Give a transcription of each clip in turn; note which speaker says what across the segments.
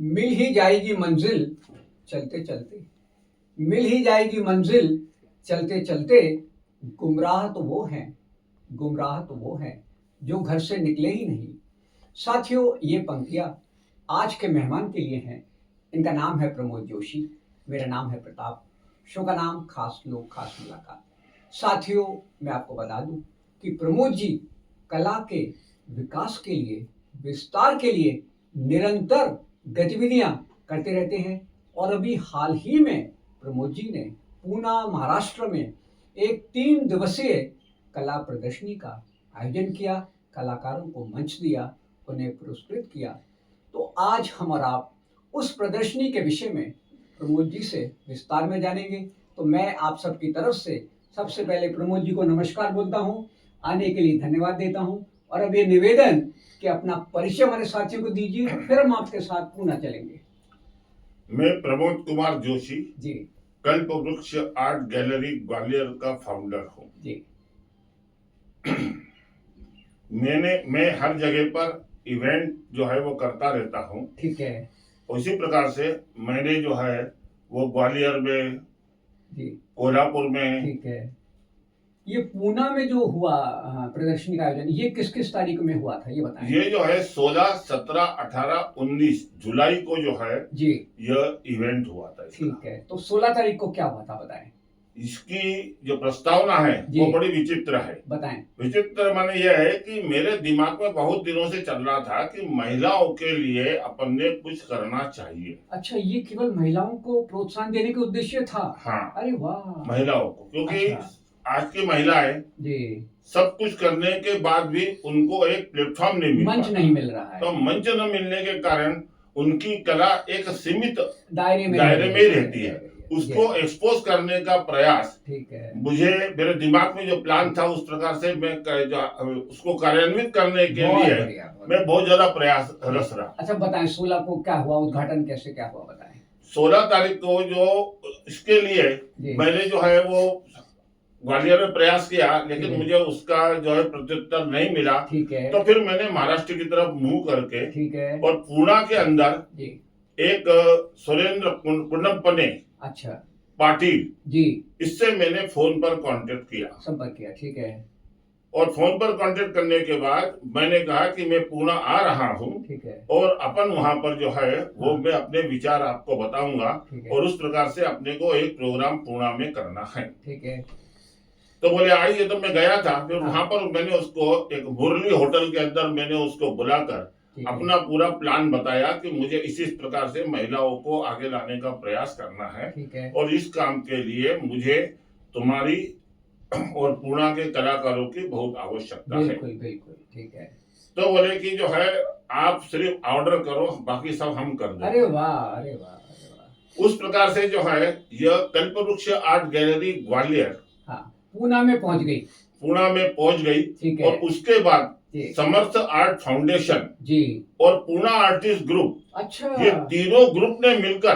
Speaker 1: मिल ही जाएगी मंजिल चलते चलते, मिल ही जाएगी मंजिल चलते चलते। गुमराह तो वो हैं, गुमराह तो वो हैं जो घर से निकले ही नहीं। साथियों, ये पंक्तियाँ आज के मेहमान के लिए हैं। इनका नाम है प्रमोद जोशी, मेरा नाम है प्रताप। शो का नाम खास लोग खास मुलाकात। साथियों, मैं आपको बता दूं कि प्रमोद जी कला के विकास के लिए, विस्तार के लिए निरंतर गतिविधियां करते रहते हैं। और अभी हाल ही में प्रमोद जी ने पूना महाराष्ट्र में एक 3 दिवसीय कला प्रदर्शनी का आयोजन किया, कलाकारों को मंच दिया, उन्हें पुरस्कृत किया। तो आज हम और आप उस प्रदर्शनी के विषय में प्रमोद जी से विस्तार में जानेंगे। तो मैं आप सबकी तरफ से सबसे पहले प्रमोद जी को नमस्कार बोलता हूँ, आने के लिए धन्यवाद देता हूँ। और अब ये निवेदन कि अपना परिचय हमारे साथियों को दीजिए, फिर हम आपके साथ पूना चलेंगे।
Speaker 2: मैं प्रमोद कुमार जोशी
Speaker 1: जी,
Speaker 2: कल्प वृक्ष आर्ट गैलरी ग्वालियर का फाउंडर हूँ
Speaker 1: जी।
Speaker 2: मैं हर जगह पर इवेंट जो है वो करता रहता हूँ।
Speaker 1: ठीक है
Speaker 2: उसी प्रकार से मैंने जो है वो ग्वालियर में,
Speaker 1: जी,
Speaker 2: कोल्हापुर में,
Speaker 1: ठीक है। ये पूना में जो हुआ प्रदर्शनी का आयोजन, ये किस किस तारीख में हुआ था, ये बताएं।
Speaker 2: ये जो है 16, 17, 18, 19 जुलाई को जो है
Speaker 1: जी,
Speaker 2: यह इवेंट हुआ था इसका।
Speaker 1: ठीक है। तो 16 तारीख को क्या हुआ था, बताएं।
Speaker 2: इसकी जो प्रस्तावना है वो बड़ी विचित्र है।
Speaker 1: बताएं।
Speaker 2: विचित्र माने यह है कि मेरे दिमाग में बहुत दिनों से चल रहा था कि महिलाओं के लिए अपन ने कुछ करना चाहिए।
Speaker 1: अच्छा, ये केवल महिलाओं को प्रोत्साहन देने का उद्देश्य था?
Speaker 2: हाँ,
Speaker 1: अरे वाह।
Speaker 2: महिलाओं को, क्योंकि
Speaker 1: अच्छा।
Speaker 2: आज की महिलाएं
Speaker 1: जी,
Speaker 2: सब कुछ करने के बाद भी उनको एक प्लेटफॉर्म नहीं मिल
Speaker 1: मंच
Speaker 2: पाता।
Speaker 1: नहीं मिल रहा है।
Speaker 2: तो मंच न मिलने के कारण उनकी कला एक सीमित
Speaker 1: दायरे में
Speaker 2: ही रहती है। उसको एक्सपोज करने का प्रयास,
Speaker 1: ठीक है,
Speaker 2: मुझे मेरे दिमाग में जो प्लान था उस प्रकार से मैं उसको कार्यान्वित करने के लिए मैं बहुत ज्यादा प्रयास रस रहा।
Speaker 1: अच्छा बताएं, 16 को क्या हुआ, उद्घाटन कैसे क्या हुआ, बताएं।
Speaker 2: 16 तारीख को जो इसके लिए मैंने जो है वो ग्वालियर में प्रयास किया, लेकिन मुझे उसका जो है प्रत्युत्तर नहीं मिला।
Speaker 1: ठीक है।
Speaker 2: तो फिर मैंने महाराष्ट्र की तरफ मुंह करके,
Speaker 1: ठीक है,
Speaker 2: और पूना के अंदर
Speaker 1: जी,
Speaker 2: एक सुरेंद्र कुंडप्पने,
Speaker 1: अच्छा,
Speaker 2: पाटिल
Speaker 1: जी,
Speaker 2: इससे मैंने फोन पर कांटेक्ट किया,
Speaker 1: संपर्क किया। ठीक है।
Speaker 2: और फोन पर कांटेक्ट करने के बाद मैंने कहा कि मैं पूना आ रहा हूँ,
Speaker 1: ठीक है,
Speaker 2: और अपन वहां पर जो है वो मैं अपने विचार आपको बताऊंगा, और उस प्रकार से अपने को एक प्रोग्राम पूना में करना है।
Speaker 1: ठीक है।
Speaker 2: तो बोले आइए। तो मैं गया था। फिर वहां पर मैंने उसको एक मुरली होटल के अंदर मैंने उसको बुलाकर अपना पूरा प्लान बताया कि मुझे इसी प्रकार से महिलाओं को आगे लाने का प्रयास करना है, और इस काम के लिए मुझे तुम्हारी और पूना के कलाकारों की बहुत आवश्यकता है।
Speaker 1: बिल्कुल बिल्कुल, ठीक है।
Speaker 2: तो बोले कि जो है आप सिर्फ ऑर्डर करो, बाकी सब हम कर देंगे।
Speaker 1: अरे वाह, अरे वाह, अरे वाह।
Speaker 2: उस प्रकार से जो है यह कल्पवृक्ष आर्ट गैलरी ग्वालियर
Speaker 1: पूना में पहुंच गई।
Speaker 2: पूना में पहुंच गई।
Speaker 1: ठीक है।
Speaker 2: और उसके बाद समर्थ आर्ट फाउंडेशन
Speaker 1: जी
Speaker 2: और पूना आर्टिस्ट ग्रुप,
Speaker 1: अच्छा,
Speaker 2: ये तीनों ग्रुप ने मिलकर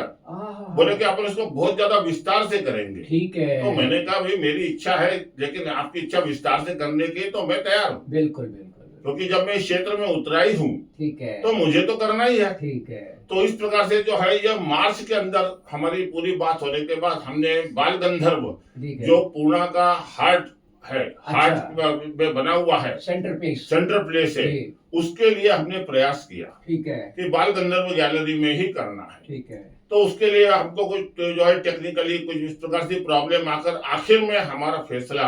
Speaker 2: बोले कि अपन इसको बहुत ज्यादा विस्तार से करेंगे।
Speaker 1: ठीक है।
Speaker 2: तो मैंने कहा भाई मेरी इच्छा है, लेकिन आपकी इच्छा विस्तार से करने की तो मैं तैयार हूँ।
Speaker 1: बिल्कुल बिल्कुल,
Speaker 2: क्योंकि जब मैं इस क्षेत्र में उतरा ही हूँ,
Speaker 1: ठीक है,
Speaker 2: तो मुझे तो करना ही है।
Speaker 1: ठीक है।
Speaker 2: तो इस प्रकार से जो है यह मार्च के अंदर हमारी पूरी बात होने के बाद हमने बाल गंधर्व, जो पूना का हार्ट है, हार्ट में बना हुआ है, सेंटर प्लेस है, उसके लिए हमने प्रयास किया, ठीक है, कि बाल गंधर्व गैलरी में ही करना है। ठीक है। तो उसके लिए हमको कुछ जो है टेक्निकली कुछ इस प्रकार से प्रॉब्लम आकर आखिर में हमारा फैसला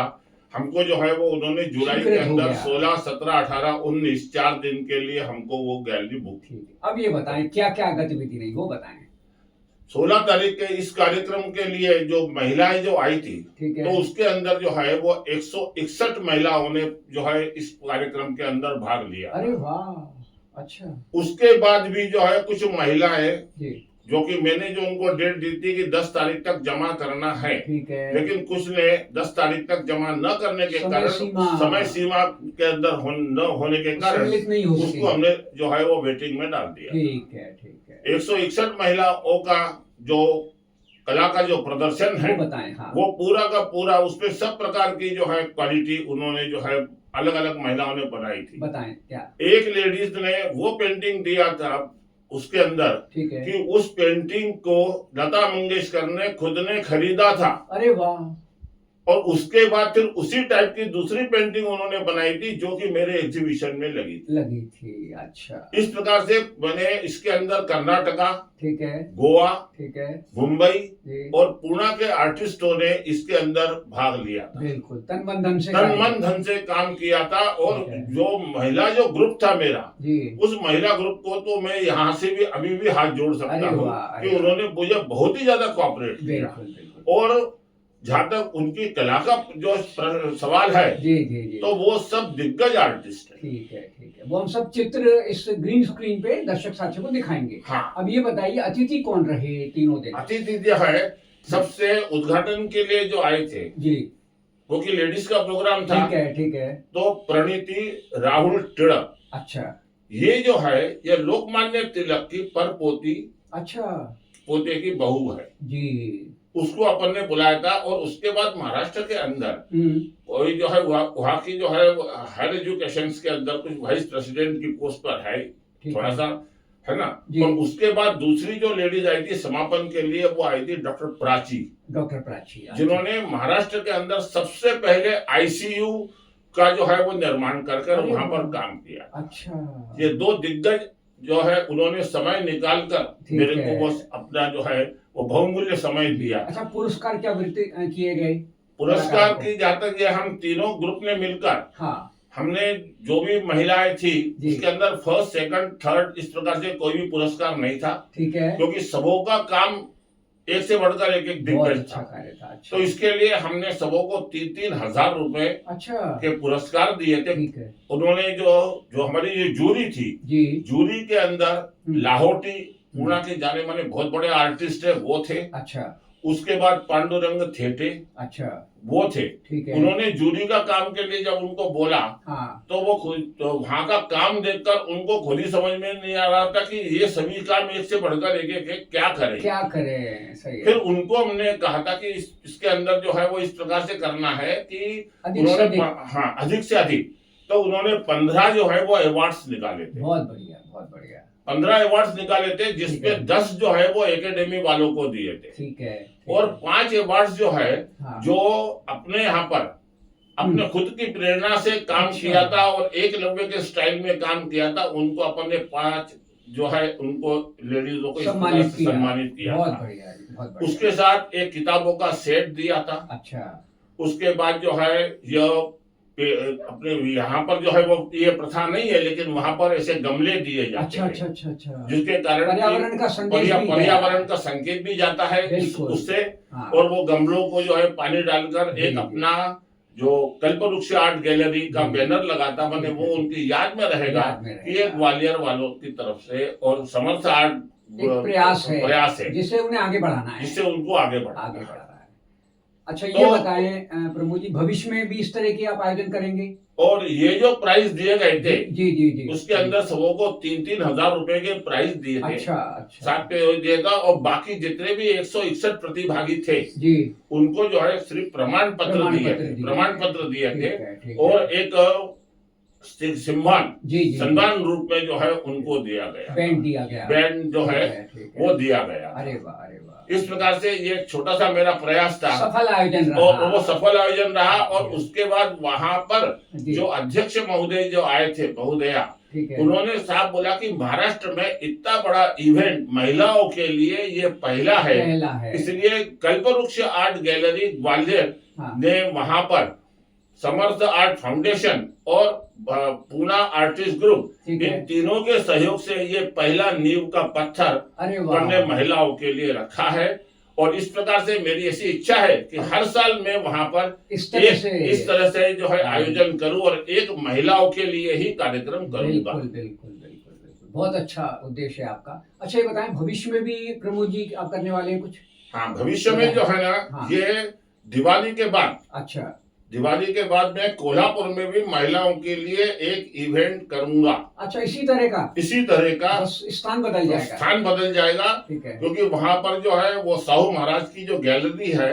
Speaker 2: हमको जो है वो उन्होंने जुलाई के अंदर 16, 17, 18, 19 4 दिन के लिए हमको वो गैलरी बुक की।
Speaker 1: अब ये बताएं क्या क्या गतिविधि रही, वो बताएं।
Speaker 2: 16 तारीख के इस कार्यक्रम के लिए जो महिलाएं जो आई थी, तो उसके अंदर जो है वो 161 महिलाओं ने जो है इस कार्यक्रम के अंदर भाग लिया।
Speaker 1: अरे वाह, अच्छा।
Speaker 2: उसके बाद भी जो है कुछ महिलाएं जो कि मैंने जो उनको डेट दी थी कि 10 तारीख तक जमा करना है, ठीक है, लेकिन कुछ ने 10 तारीख तक जमा न करने के कारण, समय सीमा के अंदर न होने के कारण उसको हमने जो है वो वेटिंग में डाल दिया। ठीक है, ठीक है। 161 महिलाओं का जो कला का जो प्रदर्शन है वो बताएं। वो पूरा का पूरा उसपे सब प्रकार की जो है क्वालिटी उन्होंने जो है अलग अलग महिलाओं ने बनाई थी। बताएं क्या। एक लेडीज ने वो पेंटिंग दिया था उसके अंदर
Speaker 1: ठीक है।
Speaker 2: कि उस पेंटिंग को लता मंगेशकर ने खुद ने खरीदा था।
Speaker 1: अरे वाह।
Speaker 2: और उसके बाद फिर उसी टाइप की दूसरी पेंटिंग उन्होंने बनाई थी जो कि मेरे एग्जीबिशन में लगी
Speaker 1: थी। अच्छा।
Speaker 2: इस प्रकार से मैंने इसके अंदर कर्नाटका,
Speaker 1: ठीक है,
Speaker 2: गोवा,
Speaker 1: ठीक है,
Speaker 2: मुंबई और पुणे के आर्टिस्टों ने इसके अंदर भाग लिया था।
Speaker 1: बिल्कुल तन मन धन से
Speaker 2: काम किया था। और जो महिला जो ग्रुप था मेरा, उस महिला ग्रुप को तो मैं यहाँ से भी अभी भी हाथ जोड़ सकता हूँ कि उन्होंने मुझे बहुत ही ज्यादा कोऑपरेट किया। और जहाँ तक उनकी कला का जो सवाल है, जी, तो वो सब दिग्गज आर्टिस्ट है।
Speaker 1: ठीक है, वो हम सब चित्र इस ग्रीन स्क्रीन पे दर्शक साथियों को दिखाएंगे।
Speaker 2: हाँ।
Speaker 1: अब ये बताइए अतिथि कौन रहे तीनों दिन?
Speaker 2: अतिथि जो है सबसे उद्घाटन के लिए जो आए थे जी, क्योंकि लेडीज का प्रोग्राम था। ठीक है। तो प्रणीति राहुल तिलक। अच्छा। ये जो है ये लोकमान्य तिलक की परपोती, अच्छा, पोते की बहू है जी। उसको अपन ने बुलाया था। और उसके बाद महाराष्ट्र के अंदर कोई जो है वहाँ की जो है हायर एजुकेशन के अंदर कुछ वाइस प्रेसिडेंट की पोस्ट पर है, थोड़ा सा है ना। और उसके बाद दूसरी जो लेडीज आई थी समापन के लिए, वो आई थी डॉक्टर प्राची, जिन्होंने महाराष्ट्र के अंदर सबसे पहले आईसीयू का जो है वो निर्माण कर वहां पर काम किया। अच्छा। ये दो दिग्गज जो है उन्होंने समय निकालकर मेरे को वो अपना जो है वो बहुमूल्य समय दिया। अच्छा, पुरस्कार क्या किए गए? पुरस्कार की जहाँ तक ये हम तीनों ग्रुप ने मिलकर, हाँ, हमने जो भी महिलाएं थी उसके अंदर फर्स्ट, सेकंड, थर्ड इस प्रकार से कोई भी पुरस्कार नहीं था। ठीक है। क्योंकि सबों का काम एक से बढ़कर एक दिग्गज था। अच्छा। तो इसके लिए हमने सबों को 3,000 रुपए, अच्छा, के पुरस्कार दिए थे। उन्होंने जो हमारी ये जूरी थी जी, जूरी के अंदर लाहौटी, पुणे के जाने माने बहुत बड़े आर्टिस्ट है वो थे। अच्छा। उसके बाद पांडुरंग थेटे, अच्छा, वो थे। ठीक है। उन्होंने जूरी का काम के लिए जब उनको बोला, हाँ, तो वो खुद तो वहाँ का काम देखकर उनको खुद ही समझ में नहीं आ रहा था कि ये सभी काम एक से बढ़कर एक क्या करें। सही है। फिर उनको हमने कहा था कि इसके अंदर जो है वो इस प्रकार से करना है कि उन्होंने, हाँ, अधिक से अधिक। तो उन्होंने 15 जो है वो अवार्ड्स निकाले थे। बहुत बढ़िया, बहुत बढ़िया। 15 अवार्ड्स निकाले थे, जिसपे 10 जो है वो एकेडमी वालों को दिए थे। ठीक है। और 5 अवार्ड्स जो है, हाँ, जो अपने यहाँ पर अपने खुद की प्रेरणा से काम किया था और एकलव्य के स्टाइल में काम किया था, उनको अपन ने 5 जो है उनको लेडीजों को सम्मानित किया। बहुत बढ़िया, बहुत बढ़िया। उसके साथ एक किताबों का सेट दिया था। अच्छा। उसके बाद जो है अपने यहाँ पर जो है वो ये प्रथा नहीं है, लेकिन वहाँ पर ऐसे गमले दिए जाते हैं। अच्छा। जिसके कारण पर्यावरण का संकेत भी जाता है उससे। हाँ। और वो गमलों को जो है पानी डालकर एक अपना जो कल्पवृक्ष आर्ट गैलरी का बैनर लगाता, मैंने वो उनकी याद में रहेगा कि ये ग्वालियर वालों की तरफ से और समर्थ आर्ट प्रयास है जिससे उन्हें आगे बढ़ाना है, जिससे उनको आगे बढ़ाना है। अच्छा, ये बताएं प्रभु जी, भविष्य में भी इस तरह के आप आयोजन करेंगे? और ये जो प्राइज दिए गए थे जी, उसके अंदर सबों को 3,000 रुपए के प्राइज दिए थे। अच्छा। साथ पे दिएगा। और बाकी जितने भी 161 प्रतिभागी थे जी, उनको जो है सिर्फ प्रमाण पत्र दिए थे और एक सम्मान रूप में जो है उनको दिया गया, बैंड जो है वो दिया गया। अरे वाह, अरे वाह। इस प्रकार से ये छोटा सा मेरा प्रयास था, सफल आयोजन रहा। और वो सफल आयोजन रहा। और उसके बाद वहाँ पर जो अध्यक्ष महोदय जो आए थे, महोदया, उन्होंने साफ बोला कि महाराष्ट्र में इतना बड़ा इवेंट महिलाओं के लिए ये पहला है। इसलिए कल्पवृक्ष आर्ट गैलरी ग्वालियर ने वहाँ पर समर्थ आर्ट फाउंडेशन और पुणे आर्टिस्ट ग्रुप, इन तीनों के सहयोग से ये पहला नींव का पत्थर हमने महिलाओं के लिए रखा है। और इस प्रकार से मेरी ऐसी इच्छा है कि हर साल मैं वहाँ पर इस तरह से जो है आयोजन करूं और एक महिलाओं के लिए ही कार्यक्रम करूंगा। बिल्कुल, बहुत अच्छा उद्देश्य है आपका। अच्छा, ये बताएं भविष्य में भी प्रमोद जी आप करने वाले हैं कुछ? हाँ, भविष्य में जो है ना, ये दिवाली के बाद, अच्छा, दिवाली के बाद मैं कोल्हापुर में भी महिलाओं के लिए एक इवेंट करूंगा।
Speaker 1: अच्छा, इसी तरह का
Speaker 2: बस
Speaker 1: स्थान बदल जाएगा।
Speaker 2: स्थान बदल जाएगा,
Speaker 1: ठीक है।
Speaker 2: क्योंकि वहां पर जो है वो साहू महाराज की जो गैलरी है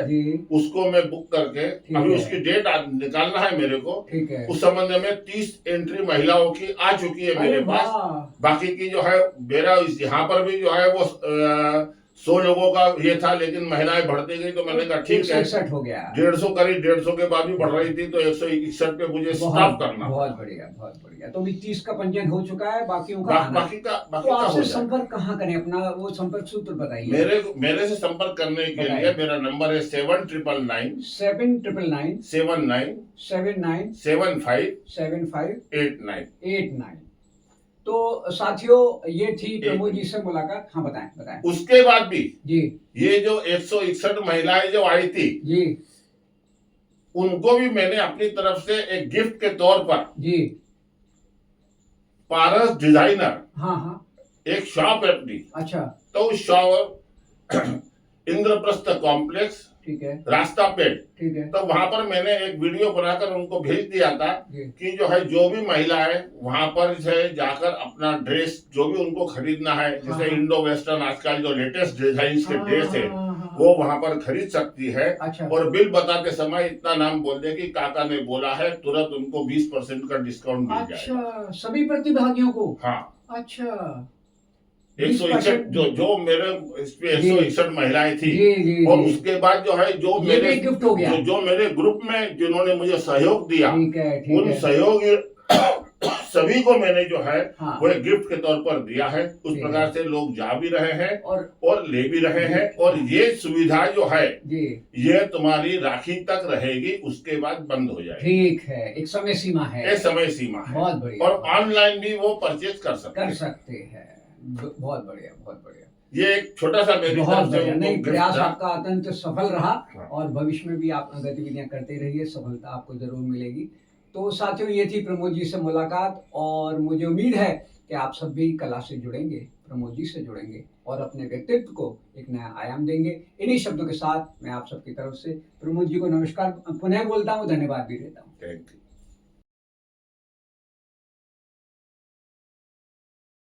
Speaker 2: उसको मैं बुक करके अभी उसकी डेट निकालना है मेरे को।
Speaker 1: ठीक है।
Speaker 2: उस संबंध में 30 एंट्री महिलाओं की आ चुकी है मेरे पास। बाकी की जो है मेरा यहाँ पर भी जो है वो 100 लोगों का ये था, लेकिन महिलाएं बढ़ती गई तो मैंने कहा ठीक है
Speaker 1: 161 हो गया।
Speaker 2: 150 करीब 150 के बाद भी बढ़ रही थी तो 161 पे मुझे स्टॉप करना।
Speaker 1: बहुत बढ़िया, बहुत बढ़िया। तो अभी 30 का पंजीयन हो चुका है, बाकियों का
Speaker 2: बाकी का
Speaker 1: तो आपसे संपर्क कहाँ करें? अपना वो संपर्क सूत्र बताइए।
Speaker 2: मेरे से संपर्क करने के लिए मेरा नंबर है 7999 79
Speaker 1: तो साथियों, ये थी प्रमोद जी से मुलाकात। हाँ, बताएं।
Speaker 2: उसके बाद भी
Speaker 1: जी,
Speaker 2: ये जो 161 महिलाएं जो आई थी
Speaker 1: जी,
Speaker 2: उनको भी मैंने अपनी तरफ से एक गिफ्ट के तौर पर
Speaker 1: जी,
Speaker 2: पारस डिजाइनर
Speaker 1: हाँ,
Speaker 2: एक शॉप है अपनी।
Speaker 1: अच्छा,
Speaker 2: तो उस शॉप इंद्रप्रस्थ कॉम्प्लेक्स,
Speaker 1: ठीक है,
Speaker 2: रास्ता पेट,
Speaker 1: ठीक है।
Speaker 2: तो वहां पर मैंने एक वीडियो बनाकर उनको भेज दिया था कि जो है जो भी महिला है वहां पर जो है जाकर अपना ड्रेस जो भी उनको खरीदना है, जैसे इंडो वेस्टर्न आजकल जो लेटेस्ट डिजाइन के ड्रेस है वो वहां पर खरीद सकती है।
Speaker 1: अच्छा।
Speaker 2: और बिल बताते समय इतना नाम बोल दे कि काका ने बोला है, तुरंत उनको 20% का डिस्काउंट मिल जाएगा।
Speaker 1: अच्छा, सभी प्रतिभागियों को?
Speaker 2: हाँ,
Speaker 1: अच्छा।
Speaker 2: 161 जो मेरे इसमें 161 महिलाएं थी। और उसके बाद जो है जो मेरे
Speaker 1: गिफ्ट हो गया।
Speaker 2: जो मेरे ग्रुप में जिन्होंने मुझे सहयोग दिया, उन सहयोगी सभी को मैंने जो है वो एक गिफ्ट के तौर पर दिया है। उस प्रकार से लोग जा भी रहे हैं और ले भी रहे हैं। और ये सुविधा जो है ये तुम्हारी राखी तक रहेगी, उसके बाद बंद हो जाएगी।
Speaker 1: ठीक है, एक समय सीमा है। बहुत बढ़िया।
Speaker 2: और ऑनलाइन भी वो परचेज कर सकते
Speaker 1: हैं। बहुत बढ़िया, बहुत बढ़िया।
Speaker 2: ये एक छोटा सा मेरी तरफ से
Speaker 1: प्रयास आपका अत्यंत सफल रहा और भविष्य में भी आप गतिविधियां करते रहिए, सफलता आपको जरूर मिलेगी। तो साथियों, ये थी प्रमोद जी से मुलाकात और मुझे उम्मीद है कि आप सब भी कला से जुड़ेंगे, प्रमोद जी से जुड़ेंगे और अपने व्यक्तित्व को एक नया आयाम देंगे। इन्हीं शब्दों के साथ मैं आप सबकी तरफ से प्रमोद जी को नमस्कार पुनः बोलता हूँ, धन्यवाद भी देता हूँ।
Speaker 2: Thank you.